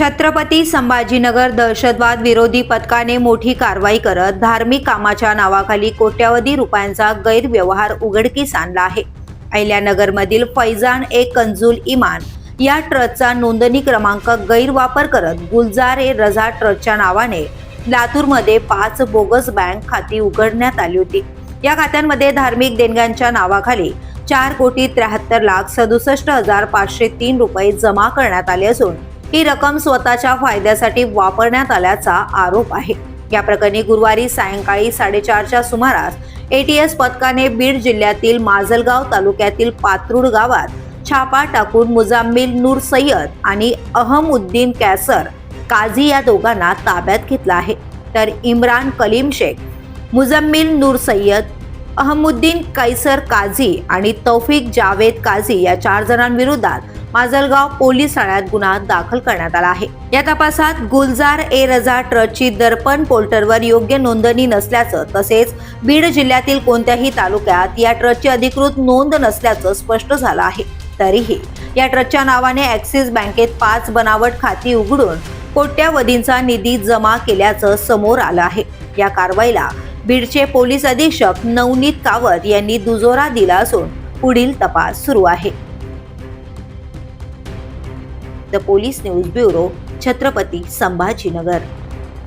छत्रपती संभाजीनगर दहशतवाद विरोधी पथकाने मोठी कारवाई करत धार्मिक कामाच्या नावाखाली कोट्यवधी रुपयांचा गैरव्यवहार उघडकीस आणला आहे। अहिल्यानगरमधील फैजान ए कंजुल इमान या ट्रस्टचा नोंदणी क्रमांक गैरवापर करत गुलजार ए रजा ट्रस्टच्या नावाने लातूरमध्ये 5 बोगस बँक खाती उघडण्यात आली होती। या खात्यांमध्ये धार्मिक देणग्यांच्या नावाखाली 4,73,67,503 रुपये जमा करण्यात आले असून ही रक्कम स्वतःच्या फायद्यासाठी वापरण्यात आल्याचा आरोप आहे। या प्रकरणी गुरुवारी सायंकाळी 4:30च्या सुमारास एटीएस पथकाने बीड जिल्ह्यातील माजलगाव तालुक्यातील पात्रूड गावात छापा टाकून मुजाम्मिल नूर सय्यद आणि अहमउद्दीन कैसर काझी या दोघांना ताब्यात घेतला आहे। तर इम्रान कलीम शेख, मुजाम्मिल नूर सय्यद, अहमउद्दीन कैसर काझी आणि तौफिक जावेद काझी या 4 जणांविरोधात माजलगाव पोलीस ठाण्यात गुन्हा दाखल करण्यात आला आहे। या तपासात गुलजार ए रजा ट्रस्टची दर्पण पोर्टलवर योग्य नोंदणी नसल्याचं तसेच बीड जिल्ह्यातील कोणत्याही तालुक्यात या ट्रस्टची अधिकृत नोंद नसल्याचं स्पष्ट झालं आहे। तरीही या ट्रस्टच्या नावाने ॲक्सिस बँकेत 5 बनावट खाती उघडून कोट्यवधींचा निधी जमा केल्याचं समोर आलं आहे। या कारवाईला बीडचे पोलीस अधीक्षक नवनीत कावत यांनी दुजोरा दिला असून पुढील तपास सुरू आहे। The police news bureau, Chhatrapati Sambhajinagar.